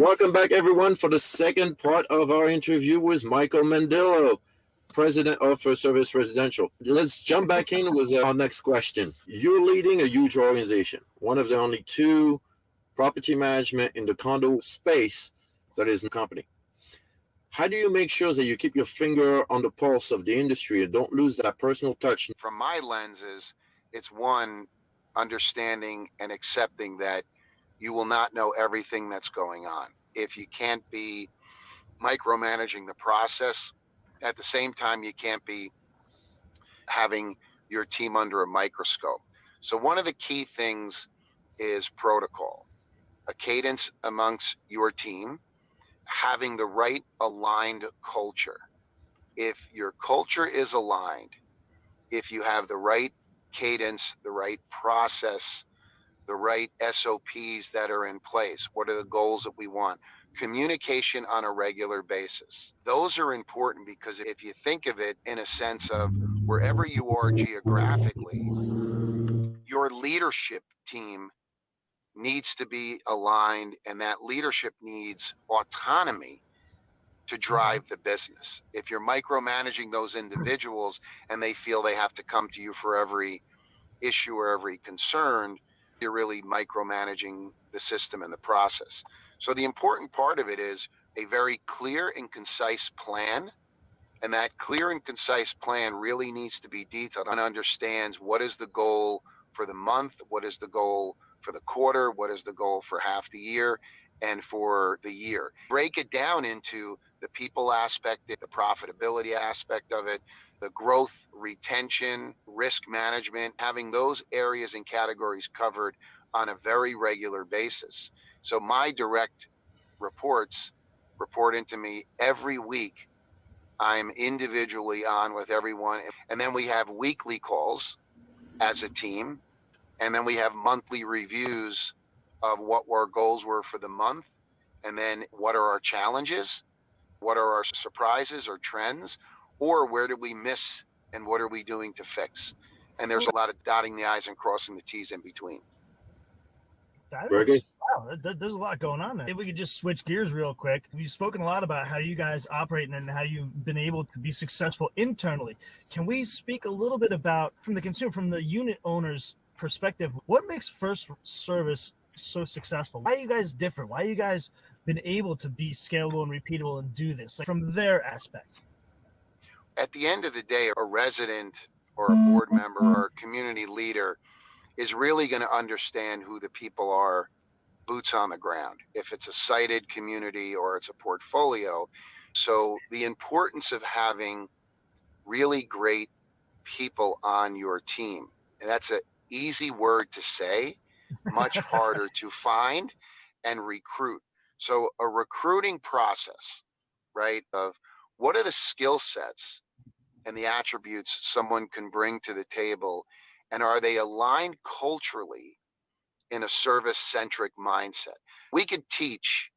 Welcome back, everyone, for the second part of our interview with Michael Mendillo, president of FirstService Residential. Let's jump back in with our next question. You're leading a huge organization, one of the only two property management in the condo space that is in the company. How do you make sure that you keep your finger on the pulse of the industry and don't lose that personal touch? From my lenses, it's one, understanding and accepting that you will not know everything that's going on. If you can't be micromanaging the process, at the same time, you can't be having your team under a microscope. So one of the key things is protocol, a cadence amongst your team, having the right aligned culture. If your culture is aligned, if you have the right cadence, the right process, the right SOPs that are in place, what are the goals that we want, communication on a regular basis. Those are important because if you think of it in a sense of wherever you are geographically, your leadership team needs to be aligned, and that leadership needs autonomy to drive the business. If you're micromanaging those individuals and they feel they have to come to you for every issue or every concern, you're really micromanaging the system and the process. So the important part of it is a very clear and concise plan. And that clear and concise plan really needs to be detailed and understands what is the goal for the month, what is the goal for the quarter, what is the goal for half the year and for the year. Break it down into the people aspect, the profitability aspect of it, the growth, retention, risk management, having those areas and categories covered on a very regular basis. So my direct reports report into me every week. I'm individually on with everyone. And then we have weekly calls as a team. And then we have monthly reviews of what our goals were for the month. And then what are our challenges? What are our surprises or trends? Or where did we miss and what are we doing to fix? And there's a lot of dotting the I's and crossing the T's in between. Very good. Wow, there's a lot going on there. If we could just switch gears real quick. You've spoken a lot about how you guys operate and how you've been able to be successful internally. Can we speak a little bit about, from the consumer, from the unit owner's perspective, what makes FirstService so successful? Why are you guys different? Why are you guys been able to be scalable and repeatable and do this, like, from their aspect? At the end of the day, a resident or a board member or a community leader is really going to understand who the people are, boots on the ground, if it's a sited community or it's a portfolio. So the importance of having really great people on your team, and that's an easy word to say, much harder to find and recruit. So a recruiting process, right, of what are the skill sets and the attributes someone can bring to the table, and are they aligned culturally in a service-centric mindset? We could teach,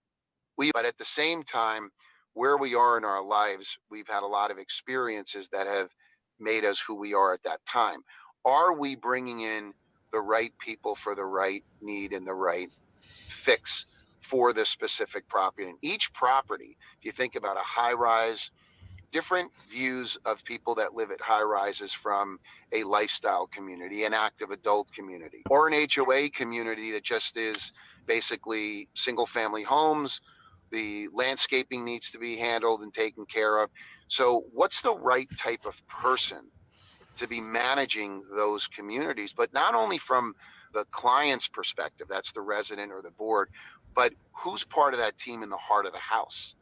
but at the same time, where we are in our lives, we've had a lot of experiences that have made us who we are at that time. Are we bringing in the right people for the right need and the right fix for the specific property? And each property, if you think about a high rise, different views of people that live at high rises from a lifestyle community, an active adult community, or an HOA community that just is basically single family homes. The landscaping needs to be handled and taken care of. So what's the right type of person to be managing those communities? But not only from the client's perspective, that's the resident or the board, but who's part of that team in the heart of the house?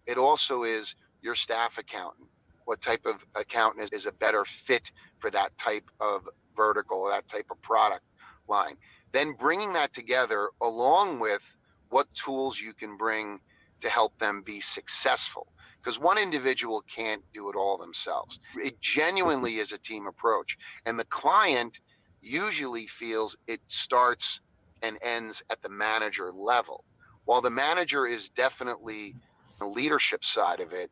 It also is your staff accountant. What type of accountant is a better fit for that type of vertical, that type of product line? Then bringing that together along with what tools you can bring to help them be successful. Because one individual can't do it all themselves. It genuinely is a team approach. And the client usually feels it starts and ends at the manager level. While the manager is definitely the leadership side of it,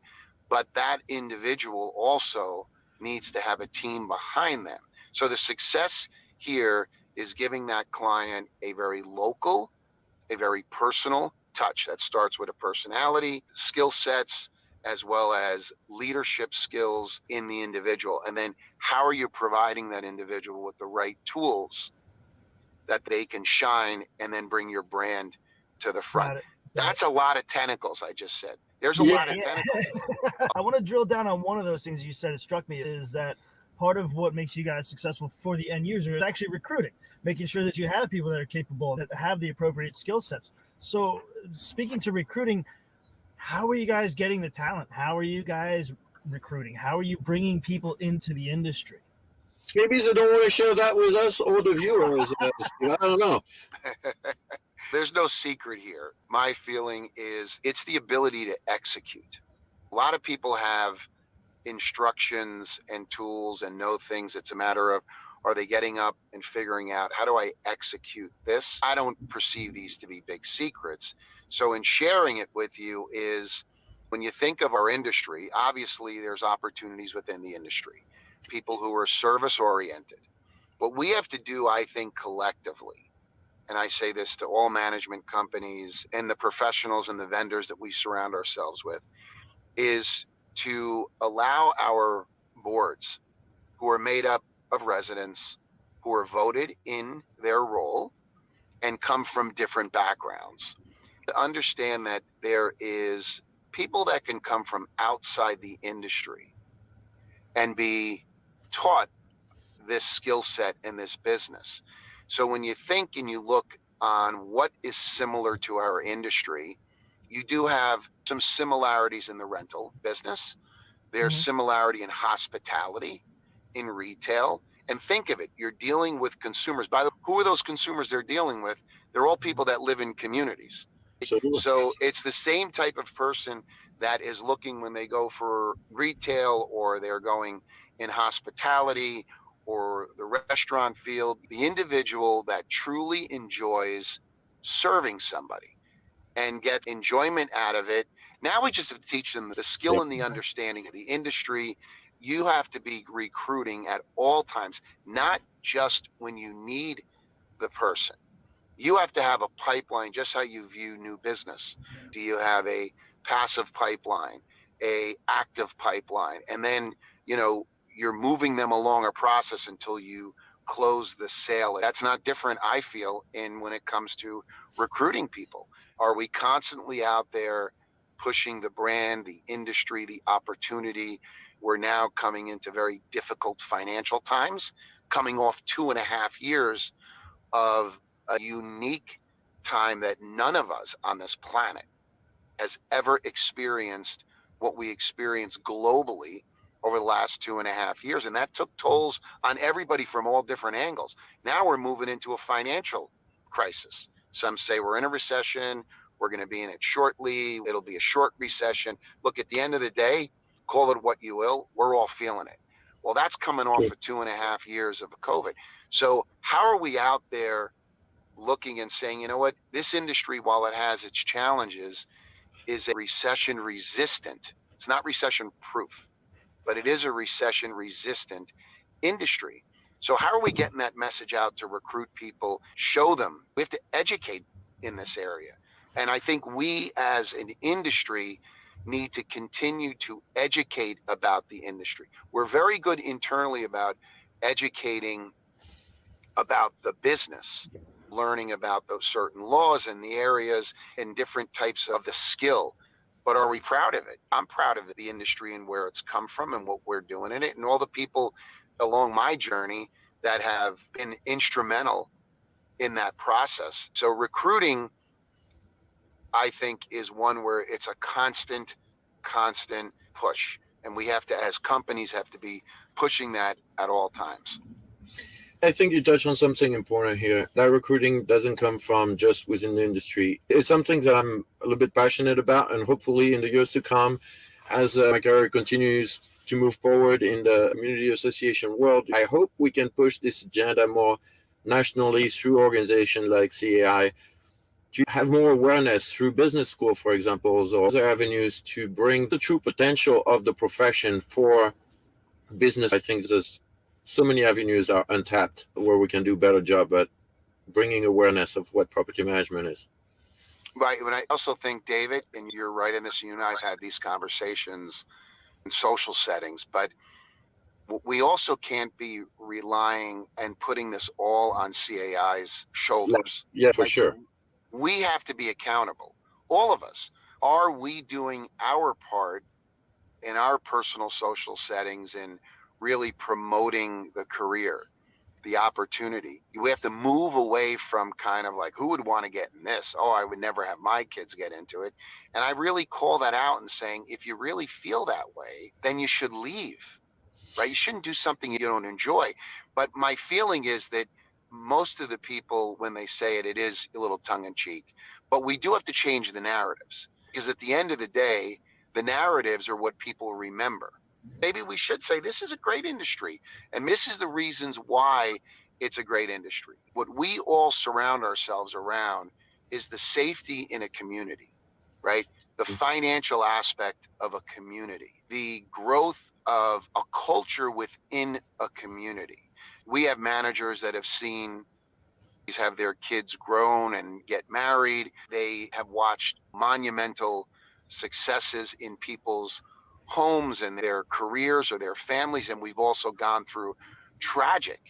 but that individual also needs to have a team behind them. So the success here is giving that client a very local, a very personal touch. That starts with a personality, skill sets, as well as leadership skills in the individual. And then how are you providing that individual with the right tools that they can shine and then bring your brand to the front? That's a lot of tentacles, I just said. There's a lot of tentacles. I want to drill down on one of those things you said. It struck me is that part of what makes you guys successful for the end user is actually recruiting, making sure that you have people that are capable, that have the appropriate skill sets. So speaking to recruiting, how are you guys getting the talent? How are you guys recruiting? How are you bringing people into the industry? Maybe they don't want to share that with us or the viewers. I don't know. There's no secret here. My feeling is it's the ability to execute. A lot of people have instructions and tools and know things. It's a matter of, are they getting up and figuring out, how do I execute this? I don't perceive these to be big secrets. So in sharing it with you is, when you think of our industry, obviously there's opportunities within the industry, people who are service oriented. What we have to do, I think, collectively, and I say this to all management companies and the professionals and the vendors that we surround ourselves with, is to allow our boards, who are made up of residents who are voted in their role and come from different backgrounds, to understand that there is people that can come from outside the industry and be taught this skill set in this business. So when you think and you look on what is similar to our industry, you do have some similarities in the rental business. There's similarity in hospitality, in retail. And think of it, you're dealing with consumers. Who are those consumers they're dealing with? They're all people that live in communities. So it's the same type of person that is looking when they go for retail, or they're going in hospitality or the restaurant field, the individual that truly enjoys serving somebody and gets enjoyment out of it. Now we just have to teach them the skill and the understanding of the industry. You have to be recruiting at all times, not just when you need the person. You have to have a pipeline, just how you view new business. Do you have a passive pipeline, a active pipeline? And then, you're moving them along a process until you close the sale. That's not different, I feel, in when it comes to recruiting people. Are we constantly out there pushing the brand, the industry, the opportunity? We're now coming into very difficult financial times, coming off 2.5 years of a unique time that none of us on this planet has ever experienced what we experienced globally over the last 2.5 years. And that took tolls on everybody from all different angles. Now we're moving into a financial crisis. Some say we're in a recession. We're going to be in it shortly. It'll be a short recession. Look, at the end of the day, call it what you will, we're all feeling it. Well, that's coming off of 2.5 years of COVID. So how are we out there looking and saying, you know what, this industry, while it has its challenges, is a recession resistant. It's not recession proof, but it is a recession resistant industry. So how are we getting that message out to recruit people, show them? We have to educate in this area. And I think we as an industry need to continue to educate about the industry. We're very good internally about educating about the business, learning about those certain laws and the areas and different types of the skill. But are we proud of it? I'm proud of the industry and where it's come from and what we're doing in it, and all the people along my journey that have been instrumental in that process. So recruiting, I think, is one where it's a constant push. And we have to, as companies, have to be pushing that at all times. I think you touched on something important here. That recruiting doesn't come from just within the industry. It's something that I'm a little bit passionate about, and hopefully in the years to come, as my career continues to move forward in the community association world, I hope we can push this agenda more nationally through organizations like CAI, to have more awareness through business school, for example, or other avenues to bring the true potential of the profession for business. I think there's so many avenues are untapped where we can do a better job at bringing awareness of what property management is. Right. But I also think, David, and you're right in this, you and I have had these conversations in social settings, but we also can't be relying and putting this all on CAI's shoulders. Yeah, for Like, sure. we have to be accountable, all of us. Are we doing our part in our personal social settings and really promoting the career, the opportunity? We have to move away from kind of like, who would want to get in this? Oh, I would never have my kids get into it. And I really call that out and saying, if you really feel that way, then you should leave, right? You shouldn't do something you don't enjoy. But my feeling is that most of the people, when they say it, it is a little tongue in cheek. But we do have to change the narratives, because at the end of the day, the narratives are what people remember. Maybe we should say this is a great industry, and this is the reasons why it's a great industry. What we all surround ourselves around is the safety in a community, right? The financial aspect of a community, the growth of a culture within a community. We have managers that have seen have their kids grown and get married. They have watched monumental successes in people's homes and their careers or their families. And we've also gone through tragic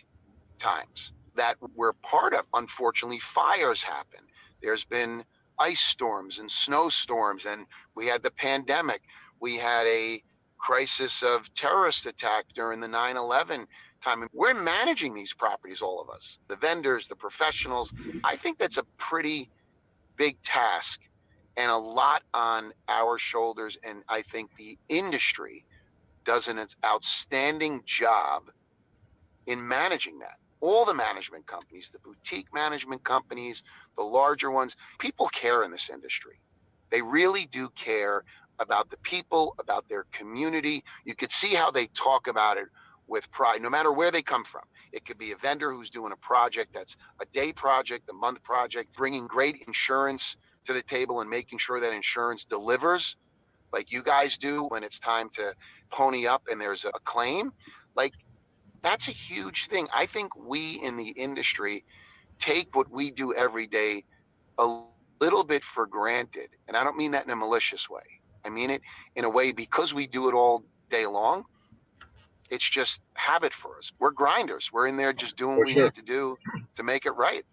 times that we're part of. Unfortunately, fires happen. There's been ice storms and snowstorms, and we had the pandemic. We had a crisis of terrorist attack during the 9/11 time. We're managing these properties, all of us, the vendors, the professionals. I think that's a pretty big task and a lot on our shoulders. And I think the industry does an outstanding job in managing that. All the management companies, the boutique management companies, the larger ones, people care in this industry. They really do care about the people, about their community. You could see how they talk about it with pride, no matter where they come from. It could be a vendor who's doing a project that's a day project, a month project, bringing great insurance to the table and making sure that insurance delivers like you guys do when it's time to pony up and there's a claim. Like, that's a huge thing. I think we in the industry take what we do every day a little bit for granted. And I don't mean that in a malicious way. I mean it in a way, because we do it all day long, it's just habit for us. We're grinders. We're in there just doing For what we sure. need to do to make it right.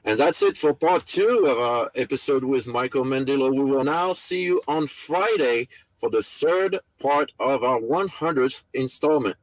And that's it for part 2 of our episode with Michael Mendillo. We will now see you on Friday for the third part of our 100th installment.